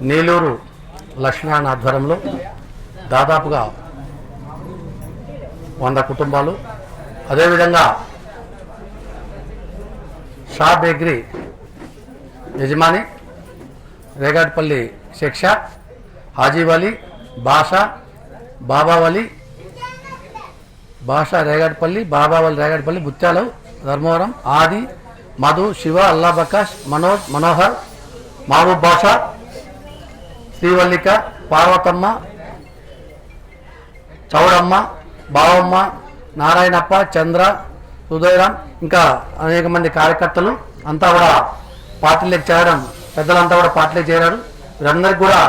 నీలూరు లక్ష్మీనారాయణ ఆధ్వర్యంలో దాదాపుగా 100 కుటుంబాలు, అదేవిధంగా షా బేకరీ యజమాని రేగాడ్పల్లి శిక్ష, హాజీవలి, బాబావలి, రేగాడ్పల్లి, బాబావలి రేగాడ్పల్లి, బుత్యాలు, ధర్మవరం, ఆది, మధు, శివ, అల్లా బకాష్, మనోజ్, మనోహర్, మహబూబ్ బాషా, శ్రీవల్లిక, పార్వతమ్మ, చౌడమ్మ, బావమ్మ, నారాయణప్ప, చంద్ర, ఉదయరాం, ఇంకా అనేక మంది కార్యకర్తలు అంతా కూడా పార్టీలోకి చేరడం, పెద్దలంతా కూడా పార్టీలోకి చేరారు. వీరందరికీ కూడా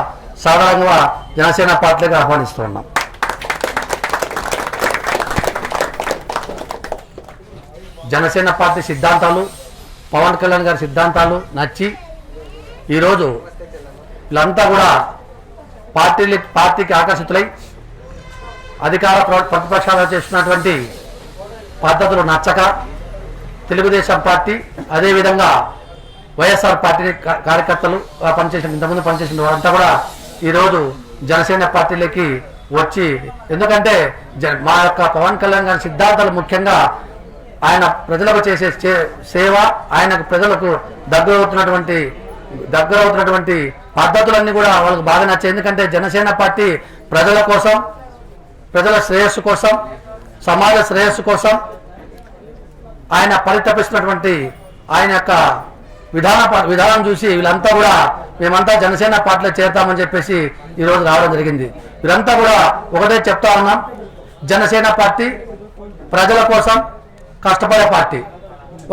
సాధారణంగా జనసేన పార్టీలోకి ఆహ్వానిస్తూ ఉన్నాం. జనసేన పార్టీ సిద్ధాంతాలు, పవన్ కళ్యాణ్ గారి సిద్ధాంతాలు నచ్చి ఈరోజు వీళ్ళంతా కూడా పార్టీకి ఆకర్షితులై అధికార ప్రతిపక్షాలు చేస్తున్నటువంటి పద్ధతులు నచ్చక తెలుగుదేశం పార్టీ, అదేవిధంగా వైఎస్ఆర్ పార్టీ కార్యకర్తలు ఇంతకుముందు పనిచేసిన వారంతా కూడా ఈరోజు జనసేన పార్టీలోకి వచ్చి, ఎందుకంటే మా యొక్క పవన్ కళ్యాణ్ గారి సిద్ధాంతాలు, ముఖ్యంగా ఆయన ప్రజలకు చేసే సేవ, ఆయనకు ప్రజలకు దగ్గరవుతున్నటువంటి పద్ధతులన్నీ కూడా వాళ్ళకు బాగా నచ్చాయి. ఎందుకంటే జనసేన పార్టీ ప్రజల కోసం, ప్రజల శ్రేయస్సు కోసం, సమాజ శ్రేయస్సు కోసం ఆయన పరితపిస్తున్నటువంటి ఆయన యొక్క విధానం చూసి వీళ్ళంతా కూడా మేమంతా జనసేన పార్టీలో చేరతామని చెప్పేసి ఈరోజు రావడం జరిగింది. వీళ్ళంతా కూడా ఒకటే చెప్తా ఉన్నాం, జనసేన పార్టీ ప్రజల కోసం కష్టపడే పార్టీ,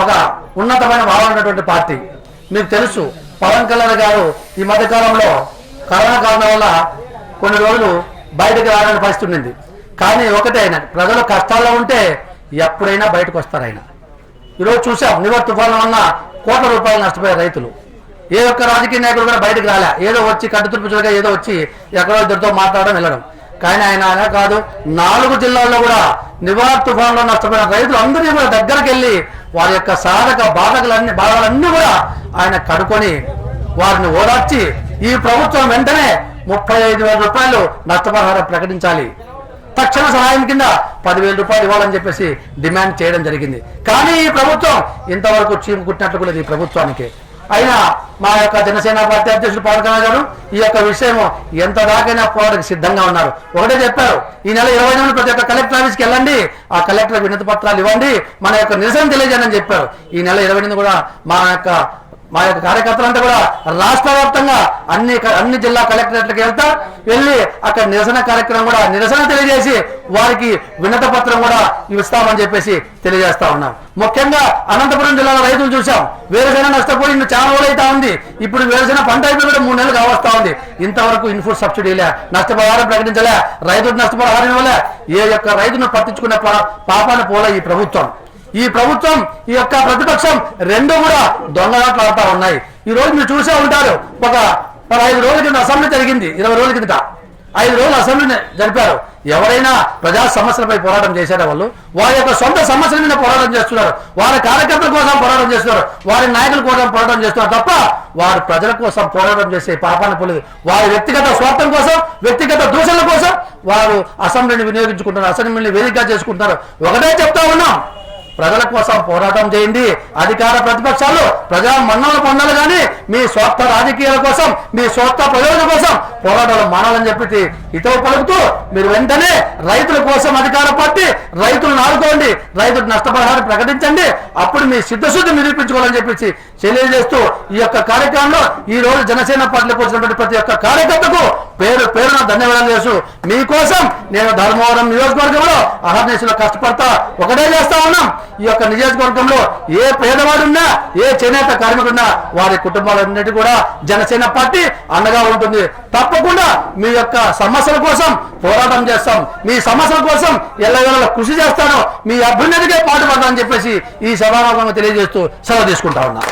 ఒక ఉన్నతమైన భావన ఉన్నటువంటి పార్టీ. మీకు తెలుసు, పవన్ కళ్యాణ్ గారు ఈ మధ్యకాలంలో కరోనా కారణం వల్ల కొన్ని రోజులు బయటకు రావాలని పరిస్థితి ఉండింది. కానీ ఒకటే, ఆయన ప్రజలు కష్టాల్లో ఉంటే ఎప్పుడైనా బయటకు వస్తారు. ఆయన ఈరోజు చూసాం, నివర్ తుఫాను వల్ల కోట్ల రూపాయలు నష్టపోయారు రైతులు. ఏ ఒక్క రాజకీయ నాయకులు కూడా బయటకు రాలే, ఏదో వచ్చి కట్టుతురుపుగా ఏదో వచ్చి ఎక్కడో ఇద్దరితో మాట్లాడడం వెళ్ళడం. కానీ ఆయన అలా కాదు, 4 జిల్లాల్లో కూడా నివార్ తుఫాన్లో నష్టపోయిన రైతులు అందరినీ కూడా దగ్గరికి వెళ్ళి వారి యొక్క సాధక బాధలన్నీ కూడా ఆయన కడుకొని వారిని ఓదార్చి ఈ ప్రభుత్వం వెంటనే 35,000 రూపాయలు నష్టపరిహారం ప్రకటించాలి, తక్షణ సహాయం కింద 10,000 రూపాయలు ఇవ్వాలని చెప్పేసి డిమాండ్ చేయడం జరిగింది. కానీ ఈ ప్రభుత్వం ఇంతవరకు చీము కుట్టినట్లు కూడా ఈ ప్రభుత్వానికి అయినా మా యొక్క జనసేన పార్టీ అధ్యక్షుడు పవన్ కళ్యాణ్ గారు ఈ యొక్క విషయం ఎంత దాకైనా పోవడానికి సిద్ధంగా ఉన్నారు. ఒకటే చెప్పారు, ఈ నెల 29 ప్రతి ఒక్క కలెక్టర్ ఆఫీస్కి వెళ్ళండి, ఆ కలెక్టర్ వినతి పత్రాలు ఇవ్వండి, మన యొక్క నిరసన తెలియజేయని చెప్పారు. ఈ నెల 28 కూడా మా యొక్క కార్యకర్తలంతా కూడా రాష్ట్ర వ్యాప్తంగా అన్ని జిల్లా కలెక్టరేట్లకు వెళ్ళి అక్కడ నిరసన కార్యక్రమం కూడా నిరసన తెలియజేసి వారికి వినత పత్రం కూడా ఇస్తామని చెప్పేసి తెలియజేస్తా ఉన్నాం. ముఖ్యంగా అనంతపురం జిల్లాలో రైతులు చూసాం, వేరుశెనగ నష్టపోయి ఇನ್ನು చాలా రోజులు అవుతా ఉంది. ఇప్పుడు వేరుశెనగ పంట అయిపోయి కూడా 3 నెలలు కావస్తా ఉంది. ఇంతవరకు ఇన్పుట్ సబ్సిడీలే, నష్టపరిహారం ప్రకటించలే, రైతులకు నష్టపరిహారం ఇవ్వలే, ఏ యొక్క రైతును పట్టించుకునే పాపాన పోలే ఈ ప్రభుత్వం. ఈ యొక్క ప్రతిపక్షం రెండు కూడా దొంగలాట్లు ఆడుతూ ఉన్నాయి. ఈ రోజు మీరు చూసే ఉంటారు, ఒక 5 రోజుల కింద అసెంబ్లీ జరిగింది, 20 రోజుల కిందట 5 రోజులు అసెంబ్లీని జరిపారు. ఎవరైనా ప్రజా సమస్యలపై పోరాటం చేశారా? వాళ్ళు వారి యొక్క సొంత సమస్యల మీద పోరాటం చేస్తున్నారు, వారి కార్యకర్తల కోసం పోరాటం చేస్తున్నారు, వారి నాయకుల కోసం పోరాటం చేస్తున్నారు తప్ప వారు ప్రజల కోసం పోరాటం చేసే పాపాన పోలేదు. వారి వ్యక్తిగత స్వార్థం కోసం, వ్యక్తిగత దూషణల కోసం వారు అసెంబ్లీని వినియోగించుకుంటున్నారు, అసెంబ్లీని వేదికగా చేసుకుంటున్నారు. ఒకటే చెప్తా ఉన్నాం, ప్రజల కోసం పోరాటం చేయండి. అధికార ప్రతిపక్షాలు ప్రజా మన్ననలు పొందాలి, కానీ మీ స్వార్థ రాజకీయాల కోసం, మీ స్వార్థ ప్రయోజనం కోసం పోరాటాలు మానాలని చెప్పి హితవు పలుకుతూ మీరు వెంటనే రైతుల కోసం అధికార పార్టీ రైతులను ఆదుకోండి, రైతులకు నష్టపరిహారం ప్రకటించండి, అప్పుడు మీ సిద్ధశుద్ధి నిరూపించుకోవాలని చెప్పి తెలియజేస్తూ ఈ యొక్క కార్యక్రమంలో ఈ రోజు జనసేన పార్టీలకు వచ్చినటువంటి ప్రతి ఒక్క కార్యకర్తకు పేరున ధన్యవాదాలు చేస్తూ మీకోసం నేను ధర్మవరం నియోజకవర్గంలో అహర్నిశలో కష్టపడతా ఒకటే చేస్తా ఉన్నాం. ఈ యొక్క నియోజకవర్గంలో ఏ పేదవాడున్నా, ఏ చేనేత కార్మికుడున్నా వారి కుటుంబాలన్నిటి కూడా జనసేన పార్టీ అండగా ఉంటుంది. తప్పకుండా మీ యొక్క సమస్యల కోసం పోరాటం చేస్తాం, మీ సమస్యల కోసం ఎల్లవేళలా కృషి చేస్తాను, మీ అభ్యున్నతికే పాటుపడతానని చెప్పేసి ఈ సభాముఖంగా తెలియజేస్తూ సెలవు తీసుకుంటా ఉన్నా.